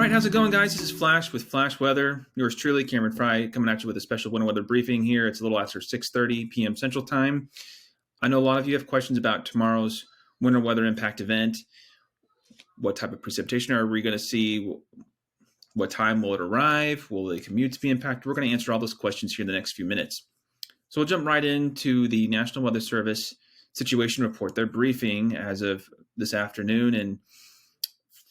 All right, how's it going, guys? This is Flash with Flash Weather. Yours truly, Cameron Fry, coming at you with a special winter weather briefing here. It's a little after 6:30 p.m. Central Time. I know a lot of you have questions about tomorrow's winter weather impact event. What type of precipitation are we going to see? What time will it arrive? Will the commutes be impacted? We're going to answer all those questions here in the next few minutes. So we'll jump right into the National Weather Service situation report. Their briefing as of this afternoon, and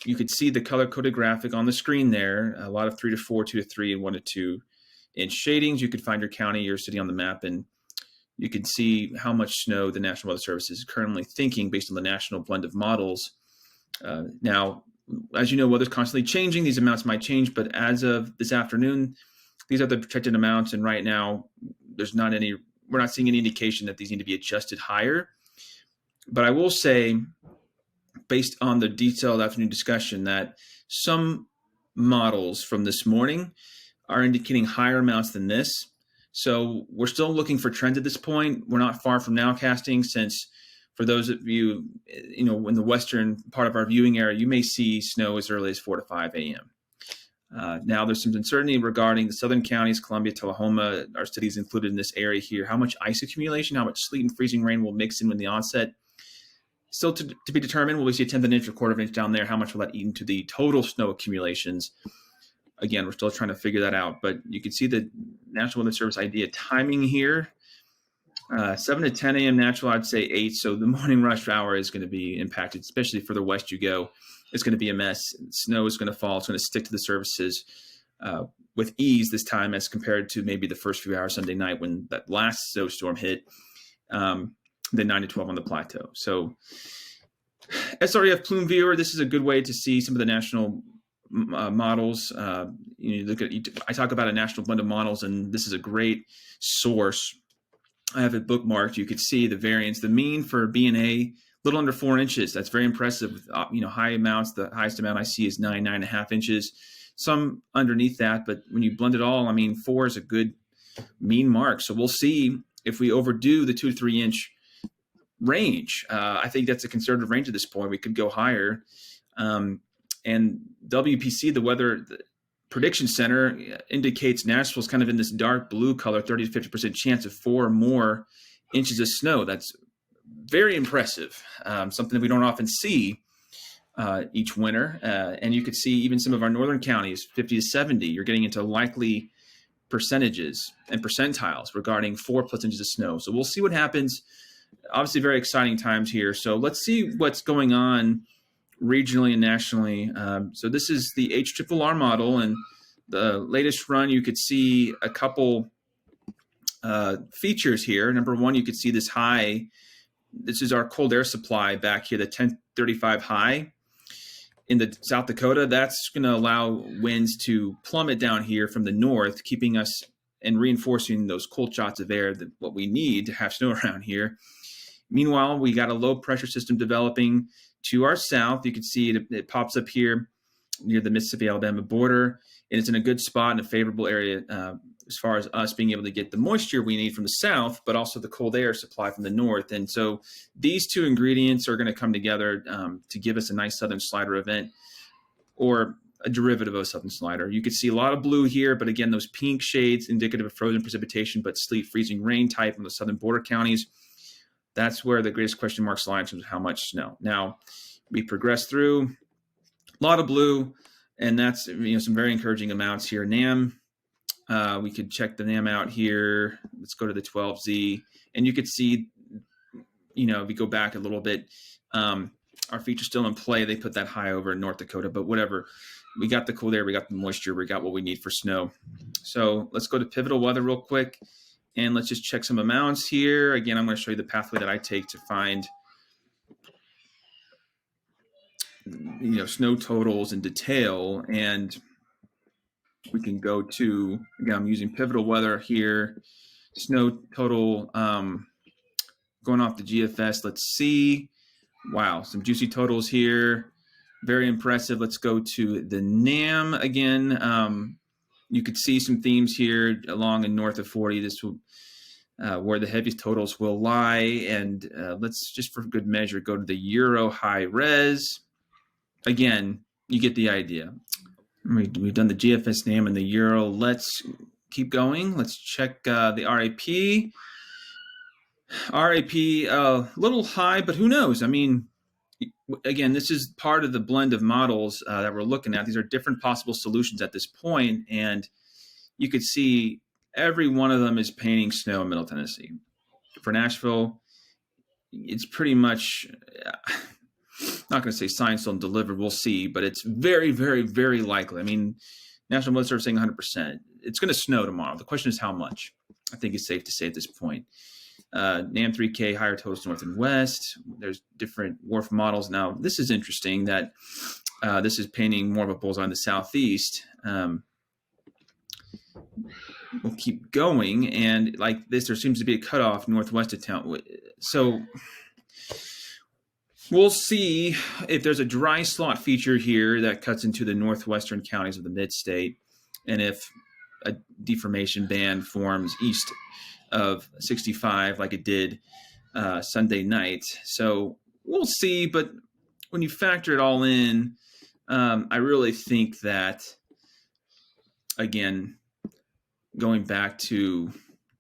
you could see the color-coded graphic on the screen there. A lot of 3 to 4, 2 to 3, and 1 to 2 inch shadings. You could find your county, your city on the map, and you can see how much snow the National Weather Service is currently thinking based on the national blend of models. Now, as you know, weather's constantly changing. These amounts might change, but as of this afternoon, these are the projected amounts, and right now, we're not seeing any indication that these need to be adjusted higher. But I will say, based on the detailed afternoon discussion, that some models from this morning are indicating higher amounts than this. So we're still looking for trends at this point. We're not far from nowcasting, since for those of you, in the western part of our viewing area, you may see snow as early as 4 to 5 a.m. Now, there's some uncertainty regarding the southern counties, Columbia, Tullahoma, our cities included in this area here. How much ice accumulation, how much sleet and freezing rain will mix in with the onset? Still to be determined. Will we see a tenth of an inch or quarter of an inch down there? How much will that eat into the total snow accumulations? Again, we're still trying to figure that out, but you can see the National Weather Service idea timing here. 7 to 10 a.m. natural, I'd say 8. So the morning rush hour is going to be impacted, especially further west you go. It's going to be a mess. Snow is going to fall. It's going to stick to the surfaces with ease this time as compared to maybe the first few hours Sunday night when that last snowstorm hit. The 9 to 12 on the plateau. So Srf Plume Viewer, this is a good way to see some of the national models. I talk about a national blend of models, and this is a great source. I have it bookmarked. You could see the variance. The mean for B&A, little under 4 inches. That's very impressive. High amounts. The highest amount I see is 9.5 inches. Some underneath that, but when you blend it all, 4 is a good mean mark. So we'll see if we overdo the 2 to 3 inch range. I think that's a conservative range at this point. We could go higher. And WPC, the Weather Prediction Center, indicates Nashville's kind of in this dark blue color, 30 to 50% chance of 4 or more inches of snow. That's very impressive. Something that we don't often see each winter. And you could see even some of our northern counties, 50 to 70. You're getting into likely percentages and percentiles regarding 4+ inches of snow. So we'll see what happens. Obviously, very exciting times here. So let's see what's going on regionally and nationally. So this is the HRRR model, and the latest run, you could see a couple features here. Number one, you could see this high. This is our cold air supply back here, the 1035 high in the South Dakota. That's going to allow winds to plummet down here from the north, keeping us and reinforcing those cold shots of air, that what we need to have snow around here. Meanwhile, we got a low pressure system developing to our south. You can see it pops up here near the Mississippi-Alabama border, and it's in a good spot in a favorable area as far as us being able to get the moisture we need from the south, but also the cold air supply from the north. And so these two ingredients are going to come together to give us a nice southern slider event, or a derivative of a southern slider. You can see a lot of blue here, but again, those pink shades indicative of frozen precipitation, but sleet, freezing rain type in the southern border counties. That's where the greatest question marks lie in terms of how much snow. Now, we progress through a lot of blue, and that's some very encouraging amounts here. NAM, we could check the NAM out here. Let's go to the 12Z, and you could see, if we go back a little bit, our feature's still in play. They put that high over in North Dakota, but whatever. We got the cool air, we got the moisture, we got what we need for snow. So let's go to pivotal weather real quick. And let's just check some amounts here. Again, I'm going to show you the pathway that I take to find, snow totals in detail. And we can go to, again, I'm using pivotal weather here. Snow total going off the GFS. Let's see. Wow, some juicy totals here. Very impressive. Let's go to the NAM again. You could see some themes here along and north of 40. This will where the heaviest totals will lie. And let's just for good measure go to the Euro high res. Again, you get the idea. We've done the GFS name and the euro. Let's keep going. Let's check the RAP. RAP, a little high, but who knows? I mean, again, this is part of the blend of models that we're looking at. These are different possible solutions at this point, and you could see every one of them is painting snow in Middle Tennessee. For Nashville, it's pretty much, not going to say signed, sealed, and delivered. We'll see, but it's very, very, very likely. I mean, National Weather Service saying 100%. It's going to snow tomorrow. The question is how much. I think it's safe to say at this point. NAM 3K, higher totals north and west. There's different WRF models. Now, this is interesting that this is painting more of a bullseye in the southeast. We'll keep going. And like this, there seems to be a cutoff northwest of town. So we'll see if there's a dry slot feature here that cuts into the northwestern counties of the mid-state, and if a deformation band forms east of 65 like it did Sunday night. So we'll see, but when you factor it all in, I really think that, again, going back to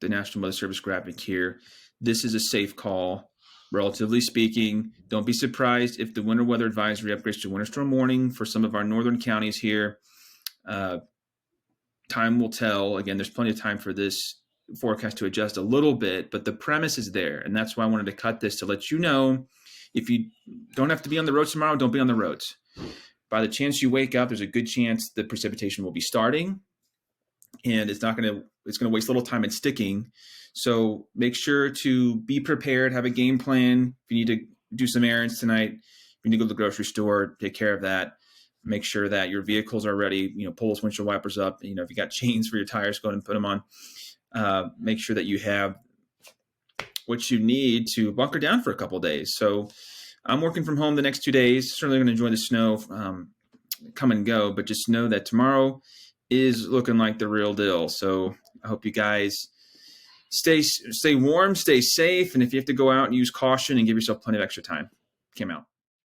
the National Weather Service graphic here, this is a safe call, relatively speaking. Don't be surprised if the winter weather advisory upgrades to winter storm warning for some of our northern counties here. Time will tell. Again, there's plenty of time for this forecast to adjust a little bit, but the premise is there. And that's why I wanted to cut this, to let you know, if you don't have to be on the roads tomorrow, don't be on the roads. By the chance you wake up, there's a good chance the precipitation will be starting, and it's going to waste little time in sticking. So make sure to be prepared, have a game plan. If you need to do some errands tonight, if you need to go to the grocery store, take care of that. Make sure that your vehicles are ready. Pull those windshield wipers up. If you got chains for your tires, go ahead and put them on. Make sure that you have what you need to bunker down for a couple of days. So I'm working from home the next 2 days. Certainly going to enjoy the snow come and go, but just know that tomorrow is looking like the real deal. So I hope you guys stay warm, stay safe, and if you have to go out, and use caution and give yourself plenty of extra time. Came out.